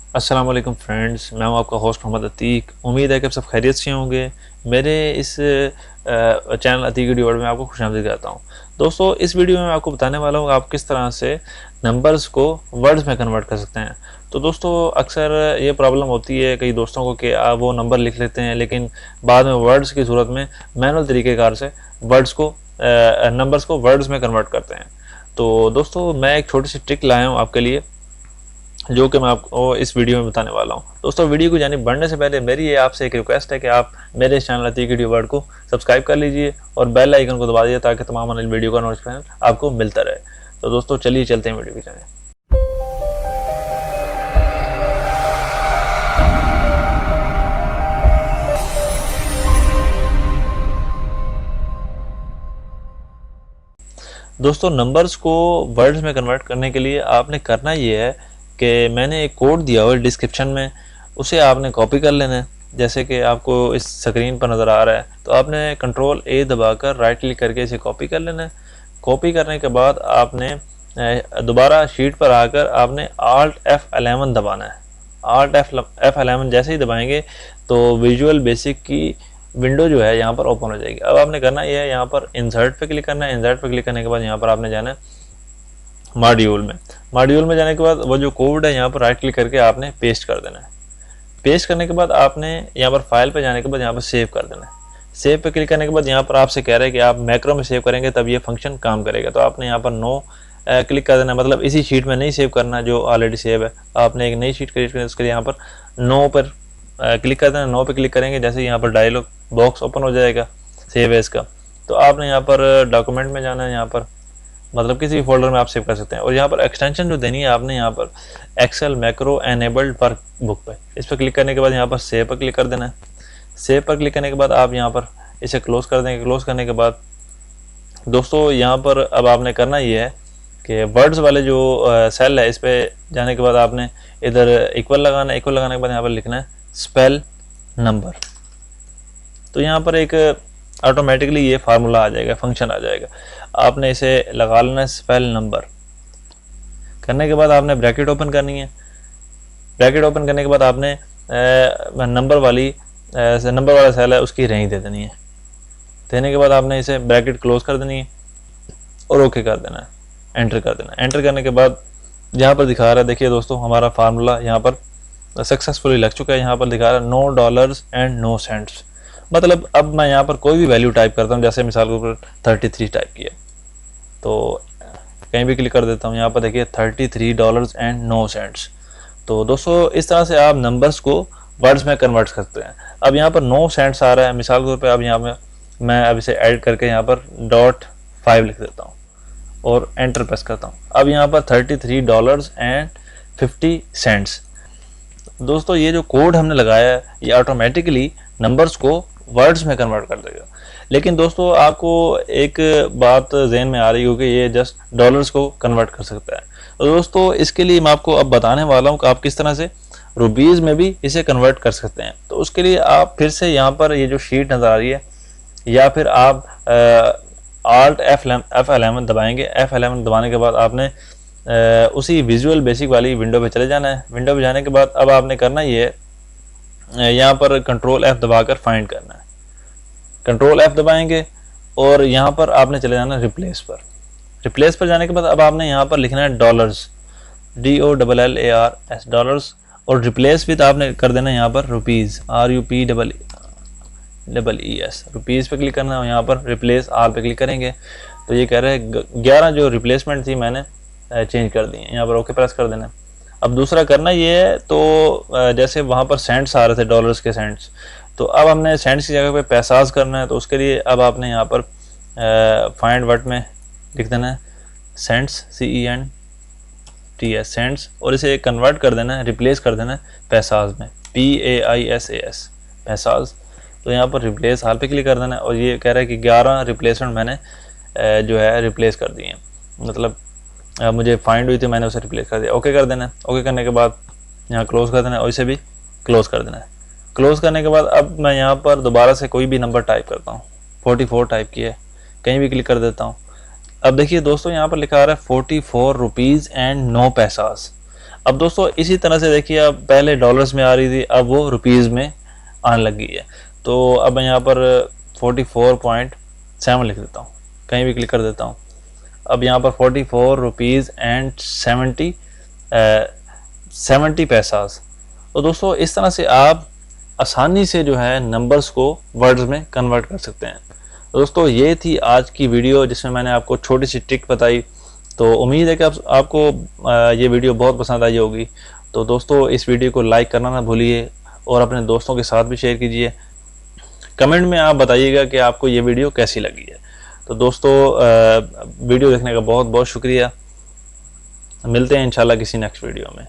अस्सलाम वालेकुम फ्रेंड्स, मैं हूं आपका होस्ट मोहम्मद अतीक। उम्मीद है कि आप सब खैरियत से होंगे। मेरे इस चैनल अतीक वीडियो वर्ल्ड में आपको खुशामदीद कहता हूं। दोस्तों, इस वीडियो में मैं आपको बताने वाला हूं आप किस तरह से नंबर्स को वर्ड्स में कन्वर्ट कर सकते हैं। तो दोस्तों, अक्सर ये प्रॉब्लम होती है कई दोस्तों को कि आप वो नंबर लिख लेते हैं, लेकिन बाद में वर्ड्स की सूरत में मैनुअल तरीक़ेकार से नंबर्स को वर्ड्स में कन्वर्ट करते हैं। तो दोस्तों, मैं एक छोटी सी ट्रिक लाया हूँ आपके लिए, जो कि मैं आपको इस वीडियो में बताने वाला हूं। दोस्तों, वीडियो को जानिब बढ़ने से पहले मेरी ये आपसे एक रिक्वेस्ट है कि आप मेरे इस चैनल अतीक वीडियो वर्ल्ड को सब्सक्राइब कर लीजिए और बेल आइकन को दबा दीजिए ताकि तमाम नई वीडियो का नोटिफिकेशन आपको मिलता रहे। तो दोस्तों, चलिए चलते हैं वीडियो की जानिब। दोस्तों, नंबर्स को वर्ड्स में कन्वर्ट करने के लिए आपने करना ये है कि मैंने एक कोड दिया हुआ है डिस्क्रिप्शन में, उसे आपने कॉपी कर लेना है। जैसे कि आपको इस स्क्रीन पर नज़र आ रहा है, तो आपने कंट्रोल ए दबाकर राइट क्लिक करके इसे कॉपी कर लेना है। कॉपी करने के बाद आपने दोबारा शीट पर आकर आपने Alt F11 दबाना है। Alt F11 जैसे ही दबाएंगे तो विजुअल बेसिक की विंडो जो है यहाँ पर ओपन हो जाएगी। अब आपने करना यह है, यहाँ पर इंसर्ट पे क्लिक करना है। इंसर्ट पे क्लिक करने के बाद यहाँ पर आपने जाना है मॉड्यूल में जाने के बाद वो जो कोड है यहाँ पर राइट क्लिक करके आपने पेस्ट कर देना है। पेस्ट करने के बाद आपने यहाँ पर फाइल पे जाने के बाद यहाँ पर सेव कर देना है। सेव पे क्लिक करने के बाद यहाँ पर आपसे कह रहा है कि आप मैक्रो में सेव करेंगे तब ये फंक्शन काम करेगा, तो आपने यहाँ पर नो क्लिक कर देना है। मतलब इसी शीट में नहीं सेव करना जो ऑलरेडी सेव है, आपने एक नई शीट क्रिएट करनी है। उसके लिए यहाँ पर नो पर क्लिक कर देना। नो पे क्लिक करेंगे जैसे यहाँ पर डायलॉग बॉक्स ओपन हो जाएगा सेव एज का, तो आपने यहाँ पर डॉक्यूमेंट में जाना है। यहाँ पर मतलब किसी भी फोल्डर में आप सेव कर सकते हैं और यहाँ पर एक्सटेंशन जो देनी है आपने यहाँ पर Excel macro enabled workbook पे, इस पर क्लिक करने के बाद यहाँ पर सेव पर क्लिक कर देना है। सेव पर क्लिक करने के बाद आप यहाँ पर इसे क्लोज कर देंगे। क्लोज करने के बाद दोस्तों, यहाँ पर अब आपने करना ये है कि वर्ड्स वाले जो सेल है इस पर जाने के बाद आपने इधर इक्वल लगाना है। इक्वल लगाने के बाद यहाँ पर लिखना है स्पेल नंबर। तो यहाँ पर एक ऑटोमेटिकली ये फार्मूला आ जाएगा, फंक्शन आ जाएगा। आपने इसे लगा लेना है स्पेल नंबर। करने के बाद आपने ब्रैकेट ओपन करनी है। ब्रैकेट ओपन करने के बाद आपने नंबर वाला सेल है उसकी रेंज दे देनी है। देने के बाद आपने इसे ब्रैकेट क्लोज कर देनी है और ओके कर देना है, एंटर कर देना है। एंटर करने के बाद यहाँ पर दिखा रहा है, देखिए दोस्तों, हमारा फार्मूला यहाँ पर सक्सेसफुली लग चुका है। यहाँ पर दिखा रहा है no dollars and no cents. मतलब अब मैं यहाँ पर कोई भी वैल्यू टाइप करता हूँ, जैसे मिसाल के ऊपर 33 टाइप किया तो कहीं भी क्लिक कर देता हूँ। यहाँ पर देखिए $33 एंड नो सेंट्स। तो दोस्तों, इस तरह से आप नंबर्स को वर्ड्स में कन्वर्ट करते हैं। अब यहाँ पर नो सेंट्स आ रहा है, मिसाल के तौर पर अब यहाँ में मैं अब इसे ऐड करके यहाँ पर .5 लिख देता हूँ और एंटर प्रेस करता हूँ। अब यहाँ पर $33.50। दोस्तों, ये जो कोड हमने लगाया है ये ऑटोमेटिकली नंबर्स को वर्ड्स में कन्वर्ट कर देगा। लेकिन दोस्तों, आपको एक बात जहन में आ रही होगी, ये जस्ट डॉलर्स को कन्वर्ट कर सकता है। तो दोस्तों, इसके लिए मैं आपको अब बताने वाला हूँ कि आप किस तरह से रुपीज़ में भी इसे कन्वर्ट कर सकते हैं। तो उसके लिए आप फिर से यहाँ पर ये जो शीट नज़र आ रही है, या फिर आप Alt F11 दबाएंगे। F11 दबाने के बाद आपने उसी विजुअल बेसिक वाली विंडो पे चले जाना है। विंडो पे जाने के बाद अब आपने करना ये है, यहाँ पर कंट्रोल F दबाकर फाइंड करना है। कंट्रोल F दबाएंगे और यहाँ पर आपने चले जाना रिप्लेस पर। रिप्लेस पर जाने के बाद अब आपने यहाँ पर लिखना है डॉलर्स, DOLLARS डॉलर्स, और रिप्लेस विद आपने कर देना है यहाँ पर रुपीज़, RUPEES रुपीज़ पे क्लिक करना है। यहाँ पर रिप्लेस आल पे क्लिक करेंगे तो ये कह रहे हैं 11 जो रिप्लेसमेंट थी मैंने चेंज कर दी है। यहाँ पर ओके प्रेस कर देना है। अब दूसरा करना ये है, तो जैसे वहाँ पर सेंट्स आ रहे थे, डॉलर्स के सेंट्स, तो अब हमने सेंट्स की जगह पे पैसाज करना है। तो उसके लिए अब आपने यहाँ पर फाइंड वर्ड में लिख देना है सेंट्स, CENTS सेंट्स, और इसे कन्वर्ट कर देना है, रिप्लेस कर देना है पैसाज में, PAISAS पैसाज। तो यहाँ पर रिप्लेस हाल पे क्लिक कर देना है और ये कह रहा है कि 11 रिप्लेसमेंट मैंने जो है रिप्लेस कर दी है। मतलब मुझे फाइंड हुई थी, मैंने उसे रिप्लेस कर दिया। ओके कर देना है। ओके करने के बाद यहाँ क्लोज कर देना है और इसे भी क्लोज कर देना है। क्लोज करने के बाद अब मैं यहाँ पर दोबारा से कोई भी नंबर टाइप करता हूँ। 44 टाइप किया है, कहीं भी क्लिक कर देता हूँ। अब देखिए दोस्तों, यहाँ पर लिखा आ रहा है 44 रुपीज़ एंड नो पैसास। अब दोस्तों इसी तरह से देखिए, अब पहले डॉलर्स में आ रही थी, अब वो रुपीज़ में आने लग गई है। तो अब मैं यहाँ पर 44.7 लिख देता हूँ, कहीं भी क्लिक कर देता हूँ। अब यहाँ पर 44 रुपीज़ एंड 70 पैसास। तो दोस्तों इस तरह से आप आसानी से जो है नंबर्स को वर्ड्स में कन्वर्ट कर सकते हैं। तो दोस्तों ये थी आज की वीडियो जिसमें मैंने आपको छोटी सी ट्रिक बताई। तो उम्मीद है कि आपको ये वीडियो बहुत पसंद आई होगी। तो दोस्तों इस वीडियो को लाइक करना ना भूलिए और अपने दोस्तों के साथ भी शेयर कीजिए। कमेंट में आप बताइएगा कि आपको ये वीडियो कैसी लगी है। तो दोस्तों वीडियो देखने का बहुत बहुत शुक्रिया। मिलते हैं इंशाल्लाह किसी नेक्स्ट वीडियो में।